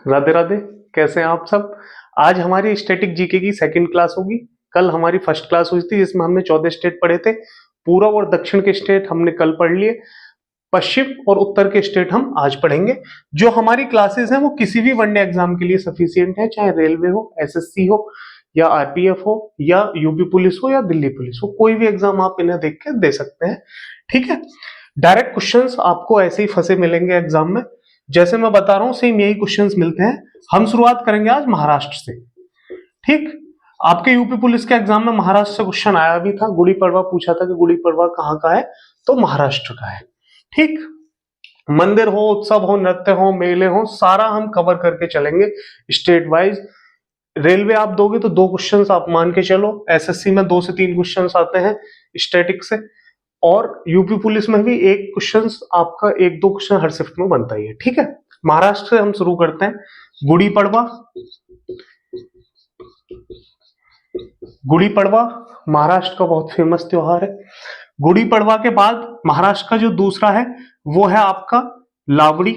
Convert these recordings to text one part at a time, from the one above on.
राधे राधे। कैसे हैं आप सब। आज हमारी स्टैटिक जीके की सेकंड क्लास होगी। कल हमारी फर्स्ट क्लास हुई थी जिसमें हमने 14 स्टेट पढ़े थे। पूर्व और दक्षिण के स्टेट हमने कल पढ़ लिए, पश्चिम और उत्तर के स्टेट हम आज पढ़ेंगे। जो हमारी क्लासेस हैं वो किसी भी वनडे एग्जाम के लिए सफिशियंट है, चाहे रेलवे हो, एसएससी हो या आरपीएफ हो या यूपी पुलिस हो या दिल्ली पुलिस हो, कोई भी एग्जाम आप इन्हें देख के दे सकते हैं। ठीक है, डायरेक्ट क्वेश्चंस आपको ऐसे ही फंसे मिलेंगे एग्जाम में, जैसे मैं बता रहा हूं सेम यही क्वेश्चंस मिलते हैं। हम शुरुआत करेंगे आज महाराष्ट्र से। ठीक, आपके यूपी पुलिस के एग्जाम में महाराष्ट्र से क्वेश्चन आया भी था। गुड़ी पड़वा पूछा था कि गुड़ी पड़वा कहाँ का है, तो महाराष्ट्र का है। ठीक, मंदिर हो, उत्सव हो, नृत्य हो, मेले हो, सारा हम कवर करके चलेंगे स्टेट वाइज। रेलवे आप दोगे तो 2 क्वेश्चंस आप मान के चलो, एसएससी में 2 से 3 क्वेश्चंस आते हैं स्टैटिक से, और यूपी पुलिस में भी 1 क्वेश्चन आपका 1-2 क्वेश्चन हर शिफ्ट में बनता ही है। ठीक है, महाराष्ट्र से हम शुरू करते हैं। गुड़ी पड़वा, गुड़ी पड़वा महाराष्ट्र का बहुत फेमस त्योहार है। गुड़ी पड़वा के बाद महाराष्ट्र का जो दूसरा है वो है आपका लावड़ी।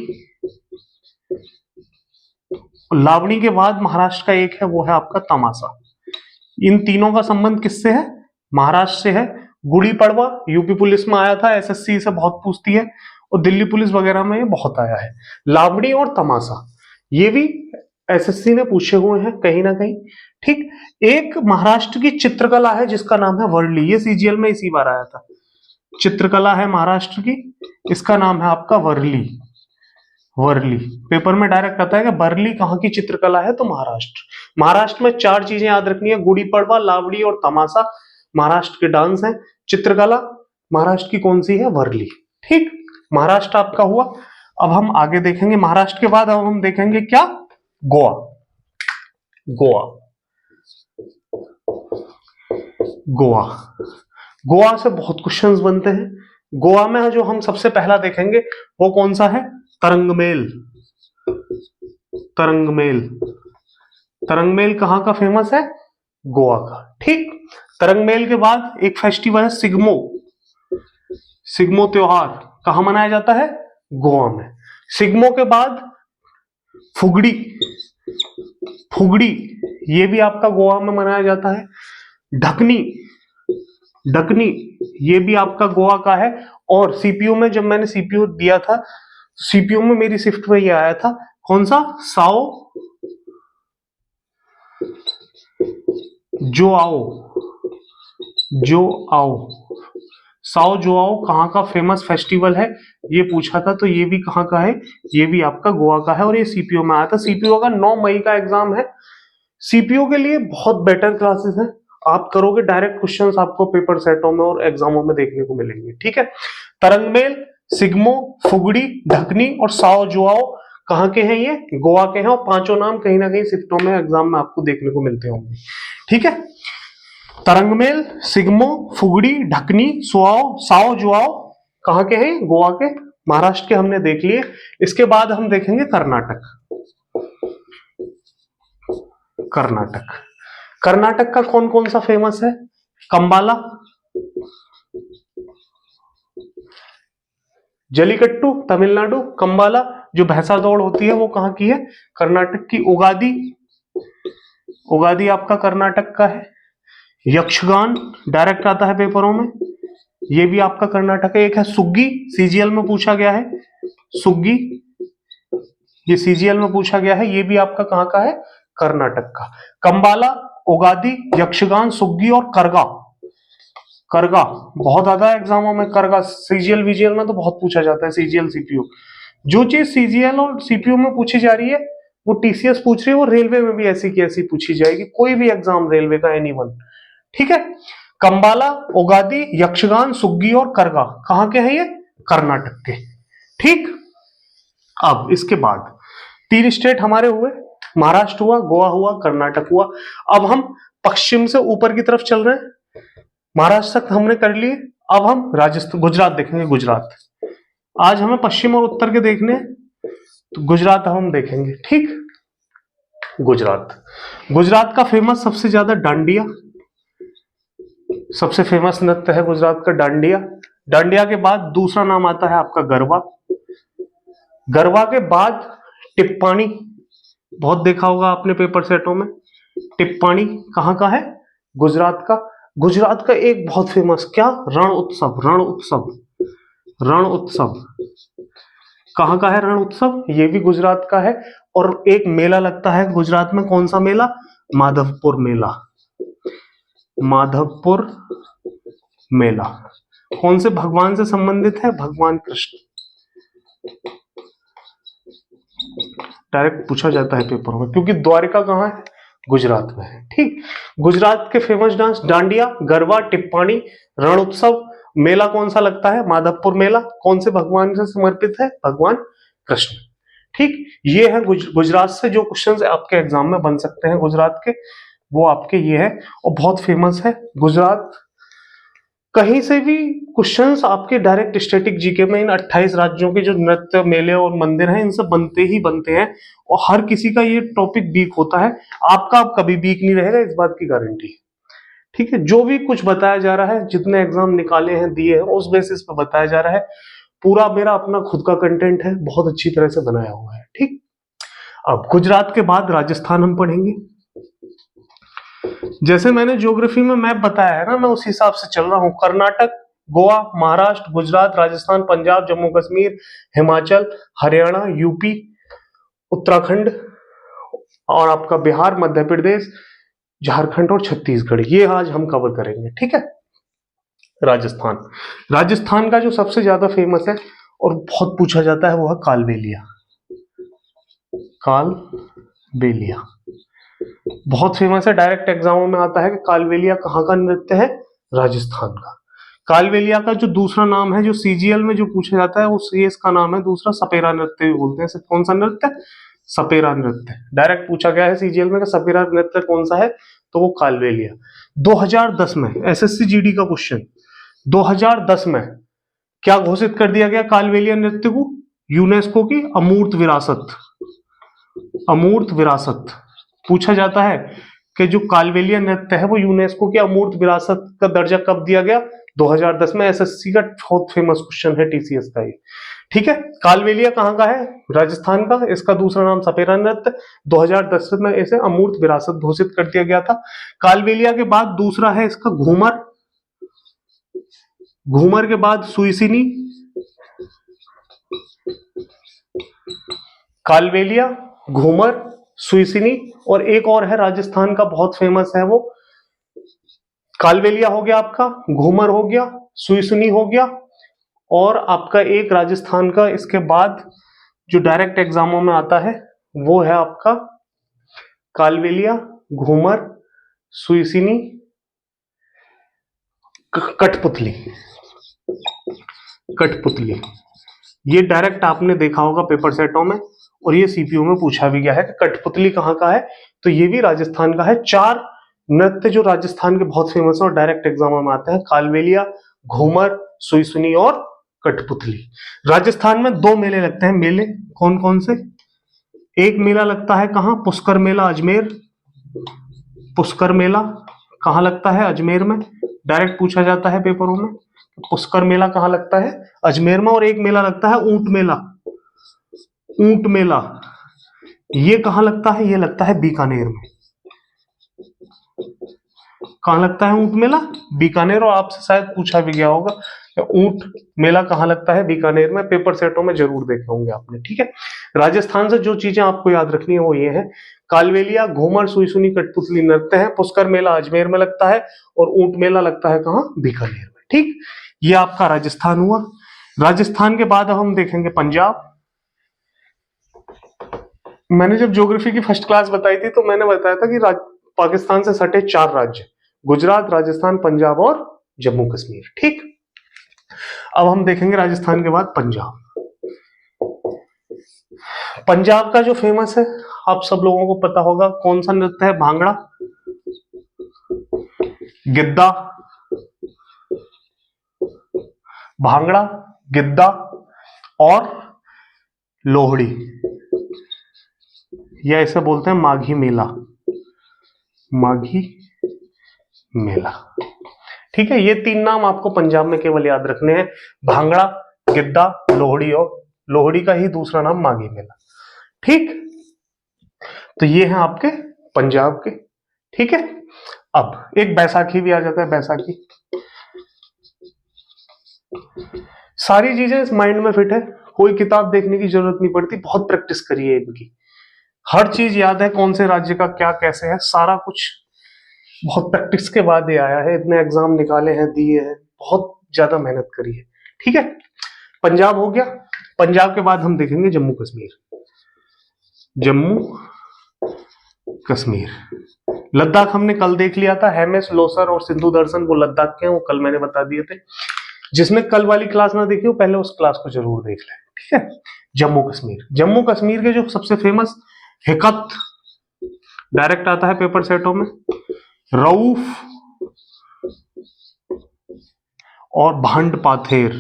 लावणी के बाद महाराष्ट्र का एक है वो है आपका तमाशा। इन तीनों का संबंध किससे है? महाराष्ट्र से है। गुड़ी पड़वा यूपी पुलिस में आया था, एसएससी से बहुत पूछती है, और दिल्ली पुलिस वगैरह में ये बहुत आया है। लावड़ी और तमाशा ये भी एसएससी ने पूछे हुए हैं कहीं ना कहीं। ठीक, एक महाराष्ट्र की चित्रकला है जिसका नाम है वर्ली, ये सीजीएल में इसी बार आया था। चित्रकला है महाराष्ट्र की, इसका नाम है आपका वर्ली। वर्ली पेपर में डायरेक्ट आता है कि बर्ली कहाँ की चित्रकला है, तो महाराष्ट्र। महाराष्ट्र में 4 चीजें याद रखनी है, गुड़ी पड़वा, लावड़ी और तमाशा महाराष्ट्र के डांस हैं। चित्रकला महाराष्ट्र की कौन सी है? वर्ली। ठीक, महाराष्ट्र आपका हुआ। अब हम आगे देखेंगे महाराष्ट्र के बाद अब हम देखेंगे क्या? गोवा। गोवा, गोवा, गोवा से बहुत क्वेश्चंस बनते हैं। गोवा में जो हम सबसे पहला देखेंगे वो कौन सा है? तरंगमेल। तरंगमेल, तरंगमेल कहाँ का फेमस है? गोवा का। ठीक, तरंगमेल के बाद एक फेस्टिवल है सिग्मो। सिग्मो त्योहार कहाँ मनाया जाता है? गोवा में। सिग्मो के बाद फुगड़ी। फुगड़ी ये भी आपका गोवा में मनाया जाता है। ढकनी, ढकनी ये भी आपका गोवा का है। और सीपीयू में जब मैंने सीपीयू दिया था, सीपीयू में मेरी शिफ्ट में ये आया था, कौन सा? साओ जो आओ। जो आओ, साओ जो आओ कहाँ का फेमस फेस्टिवल है ये पूछा था, तो ये भी कहाँ का है? ये भी आपका गोवा का है, और ये सीपीयू में आया था। सीपीयू का 9 मई का एग्जाम है। सीपीयू के लिए बहुत बेटर क्लासेस हैं, आप करोगे डायरेक्ट क्वेश्चंस आपको पेपर सेटों में और एग्जामों में देखने को मिलेंगे। ठीक है, तरंगमेल, सिग्मो, फुगड़ी, ढकनी और साओ जुआओ कहाँ के हैं? ये गोवा के हैं, और 5 नाम कहीं ना कहीं शिफ्टों में एग्जाम में आपको देखने को मिलते होंगे। ठीक है, तरंगमेल, सिग्मो, फुगड़ी, ढकनी, सुआओ, साओ जुआओ कहाँ के हैं? गोवा के। महाराष्ट्र के हमने देख लिए। इसके बाद हम देखेंगे कर्नाटक। कर्नाटक, कर्नाटक का कौन कौन सा फेमस है? कंबाला, जलीकट्टू तमिलनाडु, कंबाला जो भैंसा दौड़ होती है वो कहाँ की है? कर्नाटक की। उगादी, उगादी आपका कर्नाटक का है। यक्षगान डायरेक्ट आता है पेपरों में, ये भी आपका कर्नाटक है। एक है सुग्गी, सीजीएल में पूछा गया है। सुग्गी ये सीजीएल में पूछा गया है, ये भी आपका कहाँ का है? कर्नाटक का। कंबाला, उगादी, यक्षगान, सुग्गी और करगा। करगा बहुत ज्यादा एग्जामों में, करगा सीजीएल वीजीएल में तो बहुत पूछा जाता है। सीजीएल सीपीयू, जो चीज सीजीएल और सीपीयू में पूछी जा रही है वो टीसीएस पूछ रही है, वो रेलवे में भी ऐसी की ऐसी पूछी जाएगी, कोई भी एग्जाम रेलवे का, एनीवन। ठीक है, कंबाला, उगादी, यक्षगान, सुग्गी और करगा कहाँ के हैं? ये कर्नाटक के। ठीक, अब इसके बाद 3 स्टेट हमारे हुए, महाराष्ट्र हुआ, गोवा हुआ, कर्नाटक हुआ। अब हम पश्चिम से ऊपर की तरफ चल रहे हैं। महाराष्ट्र तक हमने कर लिए, अब हम राजस्थान, गुजरात देखेंगे। गुजरात, आज हमें पश्चिम और उत्तर के देखने हैं, तो गुजरात हम देखेंगे। ठीक, गुजरात, गुजरात का फेमस सबसे ज्यादा डांडिया, सबसे फेमस नृत्य है गुजरात का डांडिया। डांडिया के बाद दूसरा नाम आता है आपका गरबा। गरबा के बाद टिप्पाणी, बहुत देखा होगा आपने पेपर सेटों में। टिप्पाणी कहाँ का है? गुजरात का। गुजरात का एक बहुत फेमस क्या, रण उत्सव। रण उत्सव, रण उत्सव कहाँ का है? रण उत्सव ये भी गुजरात का है। और एक मेला लगता है गुजरात में, कौन सा मेला? माधवपुर मेला। माधवपुर मेला कौन से भगवान से संबंधित है? भगवान कृष्ण। डायरेक्ट पूछा जाता है पेपर में, क्योंकि द्वारिका कहाँ है? गुजरात में है। ठीक, गुजरात के फेमस डांस डांडिया, गरबा, टिप्पाणी, रण उत्सव। मेला कौन सा लगता है? माधवपुर मेला। कौन से भगवान से समर्पित है? भगवान कृष्ण। ठीक, ये है गुजरात से जो क्वेश्चंस आपके एग्जाम में बन सकते हैं गुजरात के, वो आपके ये है। और बहुत फेमस है गुजरात। कहीं से भी क्वेश्चंस आपके डायरेक्ट स्टैटिक जीके में इन 28 राज्यों के जो नृत्य, मेले और मंदिर हैं, इनसे बनते ही बनते हैं। और हर किसी का ये टॉपिक वीक होता है, आपका आप कभी वीक नहीं रहेगा, इस बात की गारंटी है। ठीक है, जो भी कुछ बताया जा रहा है, जितने एग्जाम निकाले हैं, दिए हैं, उस बेसिस पे बताया जा रहा है। पूरा मेरा अपना खुद का कंटेंट है, बहुत अच्छी तरह से बनाया हुआ है। ठीक, अब गुजरात के बाद राजस्थान हम पढ़ेंगे। जैसे मैंने ज्योग्राफी में मैप बताया है ना, मैं उस हिसाब से चल रहा हूं। कर्नाटक, गोवा, महाराष्ट्र, गुजरात, राजस्थान, पंजाब, जम्मू कश्मीर, हिमाचल, हरियाणा, यूपी, उत्तराखंड और आपका बिहार, मध्य प्रदेश, झारखंड और छत्तीसगढ़, ये आज हम कवर करेंगे। ठीक है, राजस्थान। राजस्थान का जो सबसे ज्यादा फेमस है और बहुत पूछा जाता है वो है कालबेलिया। कालबेलिया बहुत फेमस है, डायरेक्ट एग्जामों में आता है कि कालबेलिया कहाँ का नृत्य है? राजस्थान का। कालबेलिया का जो दूसरा नाम है, जो सीजीएल में जो पूछा जाता है, उस ये इसका नाम है दूसरा, सपेरा नृत्य भी बोलते हैं। कौन सा नृत्य? सपेरा नृत्य। डायरेक्ट पूछा गया है सीजीएल में कि सपेरा नृत्य कौन सा है, तो वो कालबेलिया। 2010 में एसएससी जीडी का क्वेश्चन, 2010 में क्या घोषित कर दिया गया कालबेलिया नृत्य को? यूनेस्को की अमूर्त विरासत। अमूर्त विरासत पूछा जाता है कि जो कालबेलिया नृत्य है वो यूनेस्को की अमूर्त विरासत का दर्जा कब दिया गया? 2010 में। एसएससी का बहुत फेमस क्वेश्चन है टीसीएस का ये। ठीक है, कालबेलिया कहाँ का है? राजस्थान का। इसका दूसरा नाम सपेरा नृत्य। 2010 में इसे अमूर्त विरासत घोषित कर दिया गया था। कालबेलिया के बाद दूसरा है इसका घूमर। घूमर के बाद सुइसिनी। कालबेलिया, घूमर, सुइसिनी और एक और है राजस्थान का बहुत फेमस है वो। कालबेलिया हो गया आपका, घूमर हो गया, सुइसिनी हो गया और आपका एक राजस्थान का इसके बाद जो डायरेक्ट एग्जामों में आता है वो है आपका कालबेलिया, घूमर, सुइसिनी, कठपुतली। कठपुतली ये डायरेक्ट आपने देखा होगा पेपर सेटों में और ये सीपीयू में पूछा भी गया है कि कठपुतली कहाँ का है, तो ये भी राजस्थान का है। 4 नृत्य जो राजस्थान के बहुत फेमस है और डायरेक्ट एग्जाम में आते हैं, कालबेलिया, घूमर, सुइसुनी और कठपुतली। राजस्थान में 2 मेले लगते हैं। मेले कौन कौन से? एक मेला लगता है कहाँ? पुष्कर मेला, अजमेर। पुष्कर मेला कहाँ लगता है? अजमेर में। डायरेक्ट पूछा जाता है पेपरों में, पुष्कर मेला कहाँ लगता है? अजमेर में। और एक मेला लगता है ऊंट मेला। ऊंट मेला ये कहाँ लगता है? ये लगता है बीकानेर में। कहाँ लगता है ऊंट मेला? बीकानेर। और आपसे शायद पूछा भी गया होगा ऊंट मेला कहाँ लगता है? बीकानेर में। पेपर सेटों में जरूर देखे होंगे आपने। ठीक है, राजस्थान से जो चीजें आपको याद रखनी है वो ये है, कालबेलिया, घूमर, सुइसुनी, कठपुतली नृत्य है। पुष्कर मेला अजमेर में लगता है और ऊंट मेला लगता है कहाँ? बीकानेर में। ठीक, ये आपका राजस्थान हुआ। राजस्थान के बाद हम देखेंगे पंजाब। मैंने जब ज्योग्राफी की फर्स्ट क्लास बताई थी तो मैंने बताया था कि पाकिस्तान से सटे 4 राज्य, गुजरात, राजस्थान, पंजाब और जम्मू कश्मीर। ठीक, अब हम देखेंगे राजस्थान के बाद पंजाब। पंजाब का जो फेमस है आप सब लोगों को पता होगा, कौन सा नृत्य है? भांगड़ा, गिद्दा। भांगड़ा, गिद्दा और लोहड़ी, या इसे बोलते हैं माघी मेला। माघी मेला। ठीक है, ये 3 नाम आपको पंजाब में केवल याद रखने हैं, भांगड़ा, गिद्दा, लोहड़ी और लोहड़ी का ही दूसरा नाम माघी मेला। ठीक, तो ये हैं आपके पंजाब के। ठीक है, अब एक बैसाखी भी आ जाता है, बैसाखी। सारी चीजें इस माइंड में फिट है, कोई किताब देखने की जरूरत नहीं पड़ती, बहुत प्रैक्टिस करिए इनकी, हर चीज याद है, कौन से राज्य का क्या कैसे है, सारा कुछ बहुत प्रैक्टिस के बाद ये आया है, इतने एग्जाम निकाले हैं, दिए हैं, बहुत ज्यादा मेहनत करी है। ठीक है, पंजाब हो गया। पंजाब के बाद हम देखेंगे जम्मू कश्मीर। जम्मू कश्मीर, लद्दाख हमने कल देख लिया था, हेमेस, लोसर और सिंधु दर्शन वो लद्दाख के हैं, वो कल मैंने बता दिए थे। जिसने कल वाली क्लास ना देखी हो पहले उस क्लास को जरूर देख लें। ठीक है, जम्मू कश्मीर। जम्मू कश्मीर के जो सबसे फेमस हिकत, डायरेक्ट आता है पेपर सेटों में, रऊफ और भांड पाथेर।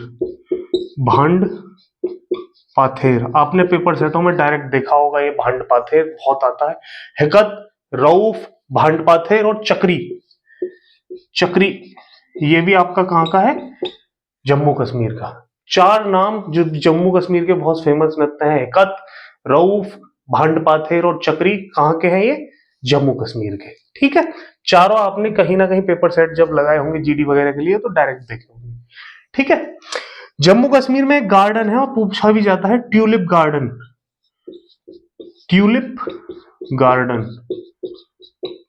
भांड पाथेर आपने पेपर सेटों में डायरेक्ट देखा होगा, ये भांड पाथेर बहुत आता है। हिकत, रऊफ, भांड पाथेर और चक्री। चक्री ये भी आपका कहां का है, जम्मू कश्मीर का। चार नाम जो जम्मू कश्मीर के बहुत फेमस नृत्य हैं, हिकत, रऊफ, भांड पाथेर और चक्री, कहां के हैं ये, जम्मू कश्मीर के। ठीक है, चारों आपने कहीं ना कहीं पेपर सेट जब लगाए होंगे जीडी वगैरह के लिए तो डायरेक्ट देखे होंगे। ठीक है, जम्मू कश्मीर में एक गार्डन है और पूछा भी जाता है ट्यूलिप गार्डन। ट्यूलिप गार्डन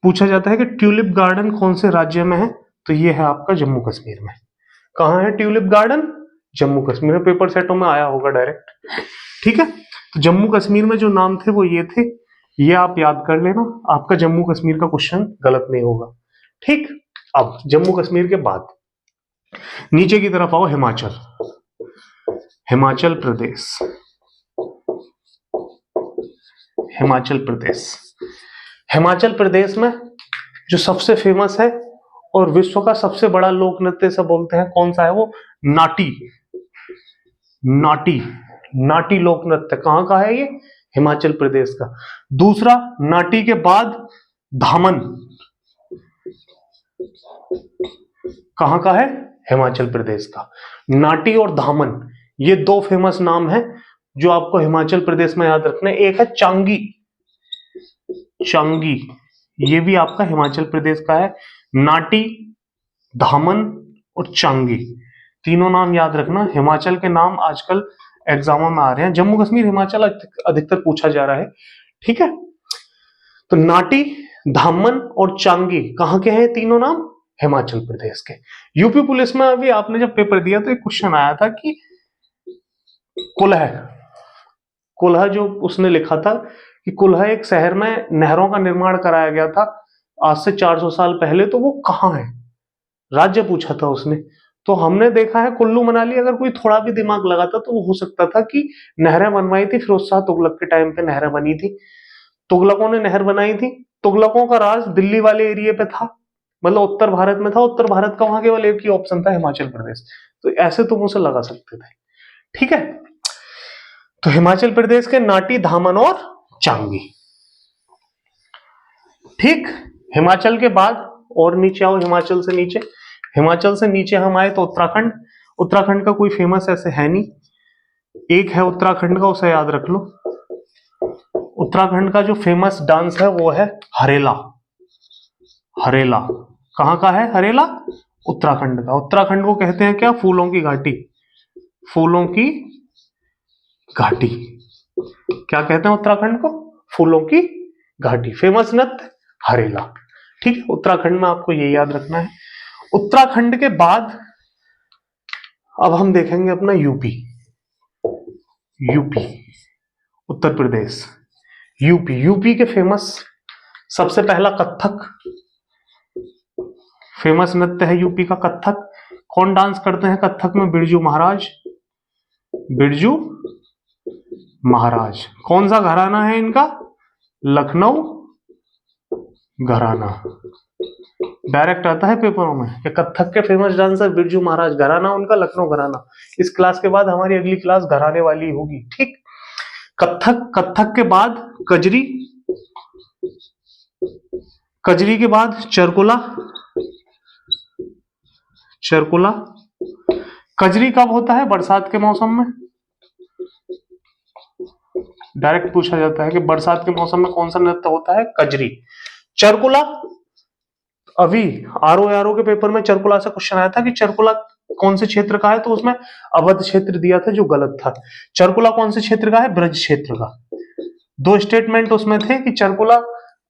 पूछा जाता है कि ट्यूलिप गार्डन कौन से राज्य में है, तो ये है आपका जम्मू कश्मीर में। कहां है ट्यूलिप गार्डन, जम्मू कश्मीर में, पेपर सेटों में आया होगा डायरेक्ट। ठीक है, तो जम्मू कश्मीर में जो नाम थे वो ये थे, ये आप याद कर लेना, आपका जम्मू कश्मीर का क्वेश्चन गलत नहीं होगा। ठीक, अब जम्मू कश्मीर के बाद नीचे की तरफ आओ, हिमाचल। हिमाचल प्रदेश, हिमाचल प्रदेश। हिमाचल प्रदेश में जो सबसे फेमस है और विश्व का सबसे बड़ा लोक नृत्य से बोलते हैं, कौन सा है वो, नाटी। नाटी, नाटी लोक नृत्य कहां का है ये, हिमाचल प्रदेश का। दूसरा, नाटी के बाद धामन, कहां का है, हिमाचल प्रदेश का। नाटी और धामन ये दो फेमस नाम हैं जो आपको हिमाचल प्रदेश में याद रखना है। एक है चांगी, चांगी ये भी आपका हिमाचल प्रदेश का है। नाटी, धामन और चांगी, तीनों नाम याद रखना। हिमाचल के नाम आजकल एग्जामों में आ रहे हैं, जम्मू कश्मीर हिमाचल अधिकतर पूछा जा रहा है। ठीक है, तो नाटी, धामन और चांगी कहां के हैं तीनों नाम, हिमाचल प्रदेश के। यूपी पुलिस में अभी आपने जब पेपर दिया तो एक क्वेश्चन आया था कि कुल्ह, कुल्ह जो उसने लिखा था कि कुल्ह एक शहर में नहरों का निर्माण कराया गया था आज से 400 साल पहले, तो वो कहां है, राज्य पूछा था उसने। तो हमने देखा है कुल्लू मनाली, अगर कोई थोड़ा भी दिमाग लगाता तो वो हो सकता था कि नहरें बनवाई थी फिरोज शाह तुगलक के टाइम पे, नहरें बनी थी, तुगलकों ने नहर बनाई थी। तुगलकों का राज दिल्ली वाले एरिया पे था, मतलब उत्तर भारत में था, उत्तर भारत का वहां केवल एक ही ऑप्शन था, हिमाचल प्रदेश। तो ऐसे तुम उसे लगा सकते थे। ठीक है, तो हिमाचल प्रदेश के नाटी, धामन और चांगी। ठीक, हिमाचल के बाद और नीचे आओ, हिमाचल से नीचे। हिमाचल से नीचे हम आए तो उत्तराखंड। उत्तराखंड का कोई फेमस ऐसे है नहीं, एक है उत्तराखंड का, उसे याद रख लो। उत्तराखंड का जो फेमस डांस है वो है हरेला। हरेला कहां का है, हरेला उत्तराखंड का। उत्तराखंड को कहते हैं क्या, फूलों की घाटी। फूलों की घाटी, क्या कहते हैं उत्तराखंड को, फूलों की घाटी। फेमस नृत्य हरेला। ठीक है, उत्तराखंड में आपको ये याद रखना है। उत्तराखंड के बाद अब हम देखेंगे अपना UP. UP, Uttar Pradesh. UP, UP के फेमस सबसे पहला कथक, फेमस नृत्य है यूपी का कथक। कौन डांस करते हैं कथक में, बिरजू महाराज। बिरजू महाराज। कौन सा घराना है इनका, लखनऊ घराना। डायरेक्ट आता है पेपरों में कि कथक के फेमस डांसर बिरजू महाराज, घराना उनका लखनऊ घराना। इस क्लास के बाद हमारी अगली क्लास घराने वाली होगी। ठीक, कथक, कथक के बाद कजरी, कजरी के बाद चरकुला। चरकुला, कजरी कब होता है, बरसात के मौसम में। डायरेक्ट पूछा जाता है कि बरसात के मौसम में कौन सा नृत्य होता है? कजरी। चरकुला, अभी आरओ के पेपर में चरकुला से क्वेश्चन आया था कि चरकुला कौन से क्षेत्र का है, तो उसमें अवध क्षेत्र दिया था जो गलत था। चरकुला कौन से क्षेत्र का है? ब्रज क्षेत्र का। दो स्टेटमेंट उसमें थे कि चरकुला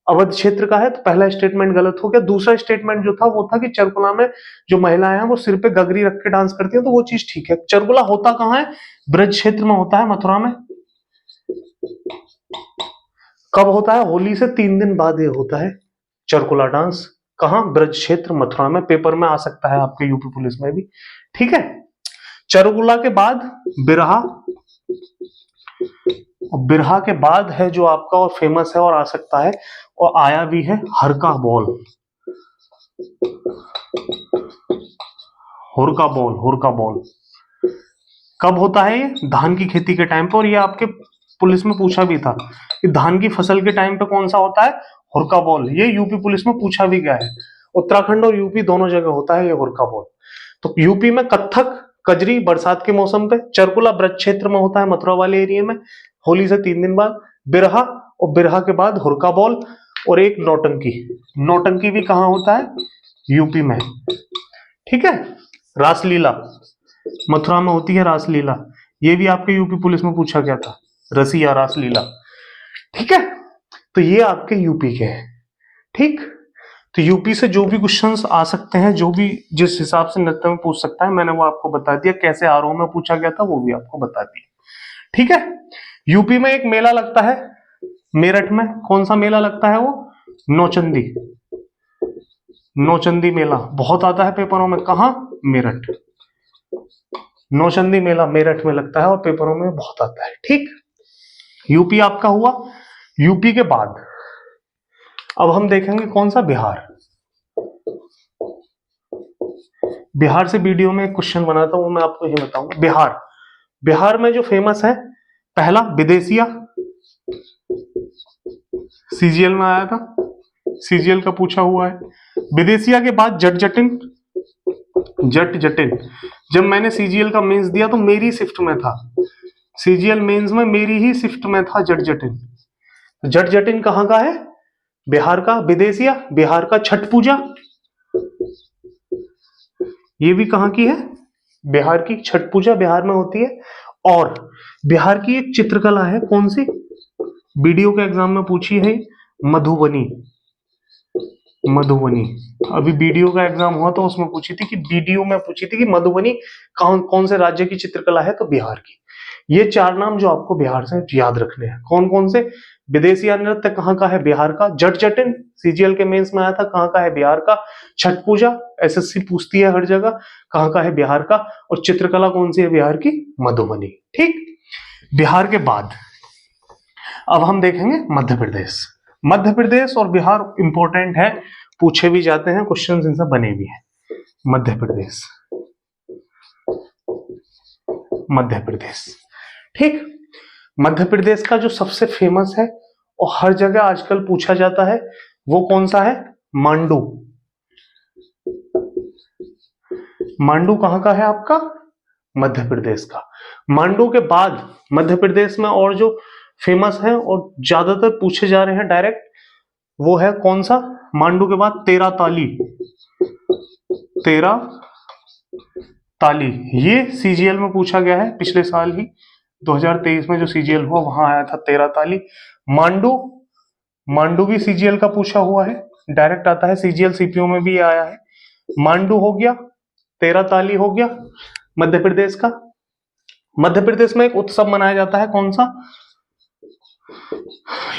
अवध क्षेत्र का है, तो पहला स्टेटमेंट गलत हो गया। दूसरा स्टेटमेंट जो था वो था कि चरकुला में जो महिलाएं हैं वो सिर पे गगरी रख के डांस करती हैं, तो वो चीज ठीक है। चरकुला होता कहाँ है? ब्रज क्षेत्र में होता है, मथुरा में। कब होता है? होली से 3 दिन बाद ये होता है चरकुला डांस। कहां? ब्रज क्षेत्र, मथुरा में। पेपर में आ सकता है आपके यूपी पुलिस में भी, ठीक है। चरकुला के बाद बिरहा, बिरहा के बाद है जो आपका और फेमस है और आ सकता है और आया भी है, हरका बॉल। हुरका बॉल, हुरका बॉल कब होता है? ये धान की खेती के टाइम पे, और ये आपके पुलिस में पूछा भी था कि धान की फसल के टाइम पे कौन सा होता है? हुरका बॉल। ये यूपी पुलिस में पूछा भी गया है। उत्तराखंड और यूपी दोनों जगह होता है ये हुरका बॉल। तो यूपी में कथक, कजरी बरसात के मौसम पे, चरकुला ब्रज क्षेत्र में होता है, मथुरा वाले एरिया में, होली से 3 दिन बाद, बिरहा, और बिरहा के बाद हुरका बॉल, और एक नौटंकी। नौटंकी भी कहाँ होता है? यूपी में, ठीक है। रासलीला, मथुरा में होती है रासलीला। ये भी आपके यूपी पुलिस में पूछा गया था, रसिया, रासलीला, ठीक है। तो ये आपके यूपी के हैं, ठीक। तो यूपी से जो भी क्वेश्चंस आ सकते हैं, जो भी जिस हिसाब से नृत्य में पूछ सकता है, मैंने वो आपको बता दिया। कैसे आरओ में पूछा गया था वो भी आपको बता दिया, ठीक है। यूपी में एक मेला लगता है मेरठ में। कौन सा मेला लगता है वो? नौचंदी। नौचंदी मेला बहुत आता है पेपरों में। कहां? मेरठ। नौचंदी मेला मेरठ में लगता है और पेपरों में बहुत आता है, ठीक। यूपी आपका हुआ। यूपी के बाद अब हम देखेंगे कौन सा? बिहार। बिहार से वीडियो में एक क्वेश्चन बना था, वो मैं आपको ये बताऊंगा। बिहार, बिहार में जो फेमस है, पहला विदेशिया, सीजीएल में आया था, सीजीएल का पूछा हुआ है। विदेशिया के बाद जट जटिन, जट जटिन। जब मैंने सीजीएल का मेंस दिया तो मेरी शिफ्ट में था, सीजीएल मेंस में मेरी ही शिफ्ट में था जट जटिन। जट जटिन कहां का है? बिहार का। विदेशिया बिहार का। छठ पूजा ये भी कहां की है? बिहार की। छठ पूजा बिहार में होती है। और बिहार की एक चित्रकला है, कौन सी? वीडियो के एग्जाम में पूछी है, मधुबनी। मधुबनी अभी वीडियो का एग्जाम हुआ तो उसमें पूछी थी कि वीडियो में पूछी थी कि मधुबनी कौन कौन से राज्य की चित्रकला है, तो बिहार की। ये 4 नाम जो आपको बिहार से याद रखने हैं। कौन कौन से? विदेशी नृत्य कहाँ का है? बिहार का। जट जटिन सीजीएल के मेंस में आया था, कहाँ का है? बिहार का। छठ पूजा एसएससी पूछती है हर जगह, कहाँ का है? बिहार का। और चित्रकला कौन सी है बिहार की? मधुबनी, ठीक। बिहार के बाद अब हम देखेंगे मध्य प्रदेश। मध्य प्रदेश और बिहार इंपॉर्टेंट है, पूछे भी जाते हैं, क्वेश्चन इनसे बने भी हैं। मध्य प्रदेश, मध्य प्रदेश, ठीक। मध्य प्रदेश का जो सबसे फेमस है और हर जगह आजकल पूछा जाता है वो कौन सा है? मांडू। मांडू कहां का है आपका? मध्य प्रदेश का। मांडू के बाद मध्य प्रदेश में और जो फेमस है और ज्यादातर पूछे जा रहे हैं डायरेक्ट, वो है कौन सा? मांडू के बाद तेरा ताली। तेरा ताली ये सीजीएल में पूछा गया है, पिछले साल ही 2023 में जो सीजीएल हुआ वहां आया था तेरा ताली। मांडू, मांडू भी सीजीएल का पूछा हुआ है, डायरेक्ट आता है सीजीएल, सीपीओ में भी आया है। मांडू हो गया, तेरा ताली हो गया मध्य प्रदेश का। मध्य प्रदेश में एक उत्सव मनाया जाता है, कौन सा?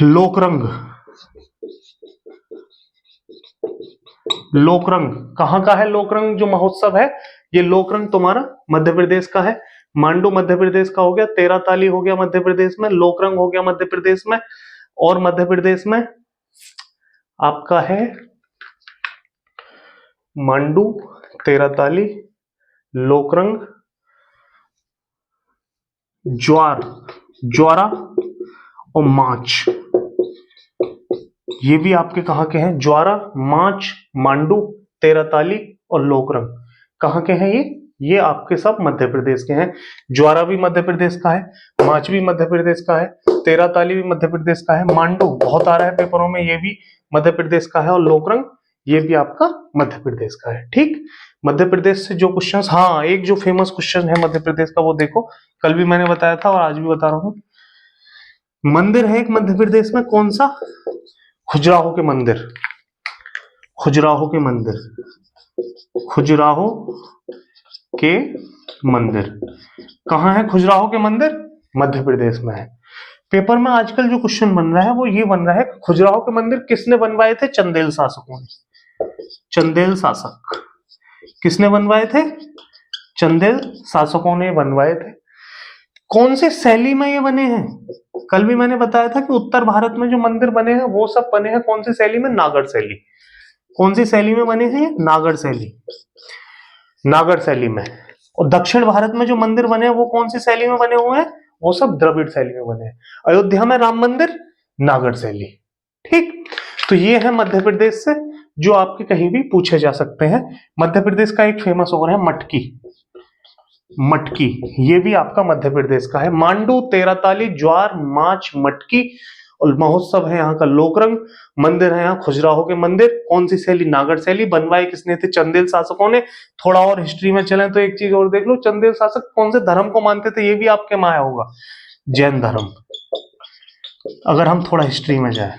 लोकरंग। लोकरंग कहां का है? लोकरंग जो महोत्सव है, ये लोकरंग तुम्हारा मध्य प्रदेश का है। मांडू मध्य प्रदेश का हो गया, तेरा ताली हो गया मध्य प्रदेश में, लोकरंग हो गया मध्य प्रदेश में, और मध्य प्रदेश में आपका है मांडू, तेरा ताली, लोकरंग, ज्वार, ज्वारा और माच। ये भी आपके कहां के हैं? ज्वारा, माच, मांडू, तेरा ताली और लोकरंग कहां के हैं ये? ये आपके सब मध्य प्रदेश के हैं। ज्वारा भी मध्य प्रदेश का है, माच भी मध्य प्रदेश का है, तेराताली भी मध्य प्रदेश का है, मांडू बहुत आ रहा है पेपरों में, ये भी मध्य प्रदेश का है, और लोकरंग ये भी आपका मध्य प्रदेश का है। ठीक, मध्य प्रदेश से जो क्वेश्चन, हाँ एक जो फेमस क्वेश्चन है मध्य प्रदेश का वो देखो, कल भी मैंने बताया था और आज भी बता रहा हूं। मंदिर है एक मध्य प्रदेश में, कौन सा? खजुराहो के मंदिर, खजुराहो के मंदिर, खजुराहो के मंदिर कहाँ है? खजुराहो के मंदिर मध्य प्रदेश में है। पेपर में आजकल जो क्वेश्चन बन रहा है वो ये बन रहा है, खजुराहो के मंदिर किसने बनवाए थे? चंदेल शासकों ने। चंदेल शासक किसने बनवाए थे? चंदेल शासकों ने बनवाए थे। कौन सी शैली में ये बने हैं? कल भी मैंने बताया था कि उत्तर भारत में जो मंदिर बने हैं वो सब बने हैं कौन सी शैली में? नागर शैली। कौन सी शैली में बने हैं? नागर शैली, नागर शैली में। और दक्षिण भारत में जो मंदिर बने हैं वो कौन सी शैली में बने हुए हैं? वो सब द्रविड़ शैली में बने हैं। अयोध्या में राम मंदिर, नागर शैली। ठीक, तो ये है मध्य प्रदेश से जो आपके कहीं भी पूछे जा सकते हैं। मध्य प्रदेश का एक फेमस और है मटकी, मटकी ये भी आपका मध्य प्रदेश का है। मांडू, तेराताली, ज्वार, माच, मटकी, और महोत्सव है यहाँ का लोकरंग, मंदिर है यहाँ खजुराहो के मंदिर। कौन सी शैली? नागर शैली। बनवाई किसने थे? चंदेल शासकों ने। थोड़ा और हिस्ट्री में चलें तो एक चीज और देख लो, चंदेल शासक कौन से धर्म को मानते थे? ये भी आपके में आया होगा, जैन धर्म, अगर हम थोड़ा हिस्ट्री में जाए।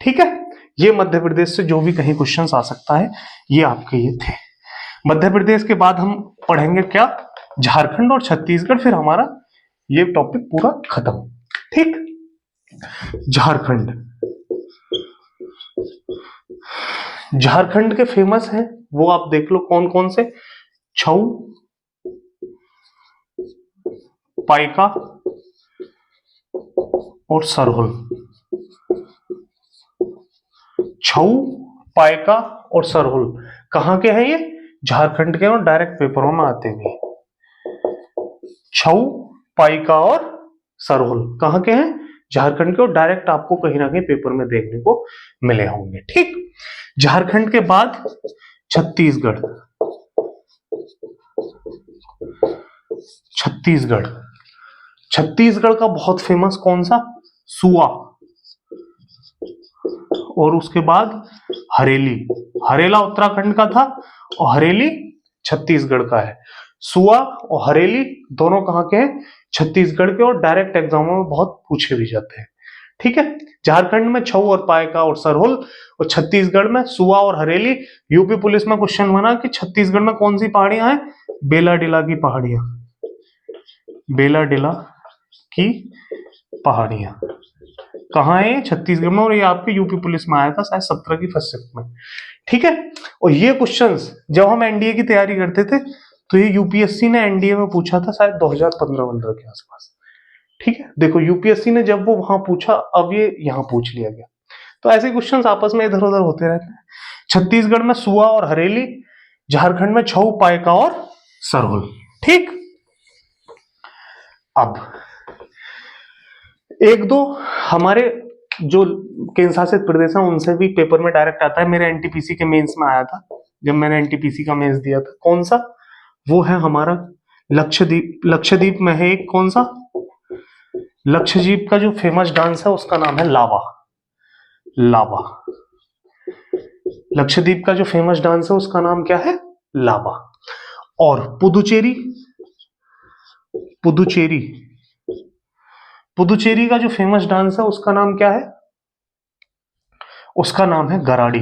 ठीक है, ये मध्य प्रदेश से जो भी कहीं क्वेश्चन आ सकता है ये आपके ये थे। मध्य प्रदेश के बाद हम पढ़ेंगे क्या? झारखंड और छत्तीसगढ़, फिर हमारा ये टॉपिक पूरा खत्म। ठीक, झारखंड, झारखंड के फेमस हैं वो आप देख लो कौन कौन से। छऊ, पाइका और सरहुल। छऊ, पाइका और सरहुल कहाँ के हैं? ये झारखंड के, और डायरेक्ट पेपरों में आते हुए। छऊ, पाइका और सरहुल कहाँ के हैं? झारखंड के, और डायरेक्ट आपको कहीं ना कहीं पेपर में देखने को मिले होंगे। ठीक, झारखंड के बाद छत्तीसगढ़, छत्तीसगढ़, छत्तीसगढ़ का बहुत फेमस कौन सा? सुआ, और उसके बाद हरेली। हरेला उत्तराखंड का था और हरेली छत्तीसगढ़ का है। सुआ और हरेली दोनों कहाँ के हैं? छत्तीसगढ़ के, और डायरेक्ट एग्जामों में बहुत पूछे भी जाते हैं। ठीक है, झारखंड में छऊ और पाइका और सरहुल, और छत्तीसगढ़ में सुआ और हरेली। यूपी पुलिस में क्वेश्चन बना कि छत्तीसगढ़ में कौन सी पहाड़ियां हैं? बेलाडीला की पहाड़ियां, बेलाडीला की पहाड़ियां कहाँ है? छत्तीसगढ़ में, और ये आपके यूपी पुलिस में आया था शायद 17 की फर्स्ट शिफ्ट में। ठीक है, और ये क्वेश्चंस जब हम एनडीए की तैयारी करते थे तो ये यूपीएससी ने एनडीए में पूछा था शायद 2015-15 के आसपास। ठीक है, देखो यूपीएससी ने जब वो वहां पूछा, अब ये यहाँ पूछ लिया गया। तो ऐसे क्वेश्चंस आपस में इधर उधर होते रहते हैं। छत्तीसगढ़ में सुआ और हरेली, झारखंड में छऊ, पाइका और सरहुल। ठीक, अब एक दो हमारे जो केंद्र शासित प्रदेश हैं उनसे भी पेपर में डायरेक्ट आता है। मेरे एनटीपीसी के मेंस में आया था जब मैंने एनटीपीसी का मेंस दिया था। कौन सा? वो है हमारा लक्षद्वीप। लक्षद्वीप में है एक, कौन सा? लक्षद्वीप का जो फेमस डांस है उसका नाम है लावा, लावा। लक्षद्वीप का जो फेमस डांस है उसका नाम क्या है? लावा। और पुदुचेरी, पुदुचेरी, पुदुचेरी का जो फेमस डांस है उसका नाम क्या है? उसका नाम है गराड़ी।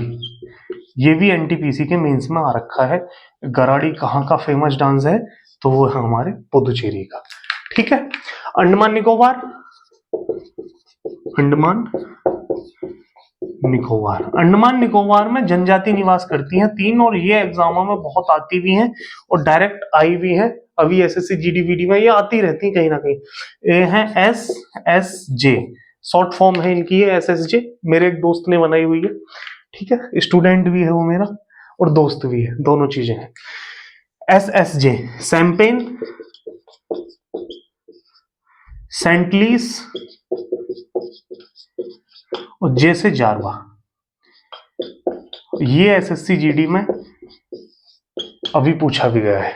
ये भी एनटीपीसी के मेंस में आ रखा है। गराड़ी कहाँ का फेमस डांस है? तो वो है हमारे पुदुचेरी का। ठीक है, अंडमान निकोबार, अंडमान निकोबार, अंडमान निकोबार में जनजाति निवास करती हैं 3, और ये एग्जामों में बहुत आती भी हैं और डायरेक्ट आई भी हैं। अभी एसएससी जीडीवीडी में ये आती रहती कहीं ना कहीं। ये है SSJ, शॉर्ट फॉर्म है इनकी ये SSJ। मेरे एक दोस्त ने बनाई हुई है। ठीक है, स्टूडेंट भी है वो मेरा और दोस्त भी है, दोनों चीजें हैं। SSJ, सैम्पेन, सेंटलीस और जे से जारवा। ये एसएससी जीडी में अभी पूछा भी गया है।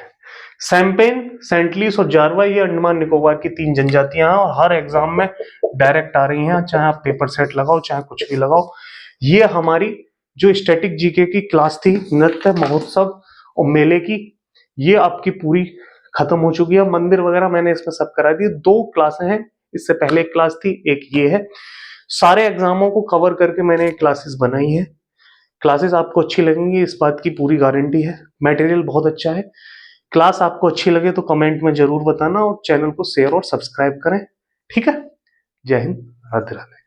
सैम्पेन, सेंटलीस और जारवा, ये अंडमान निकोबार की 3 जनजातियां हैं और हर एग्जाम में डायरेक्ट आ रही हैं, चाहे आप पेपर सेट लगाओ चाहे कुछ भी लगाओ। ये हमारी जो स्टैटिक जीके की क्लास थी, नृत्य महोत्सव और मेले की, ये आपकी पूरी खत्म हो चुकी है। मंदिर वगैरह मैंने इसमें सब करा दिए। 2 क्लासें हैं, इससे पहले एक क्लास थी, एक ये है। सारे एग्जामों को कवर करके मैंने क्लासेस बनाई है। क्लासेस आपको अच्छी लगेंगी, इस बात की पूरी गारंटी है। मटेरियल बहुत अच्छा है। क्लास आपको अच्छी लगे तो कमेंट में जरूर बताना और चैनल को शेयर और सब्सक्राइब करें। ठीक है, जय हिंद, राधे राधे।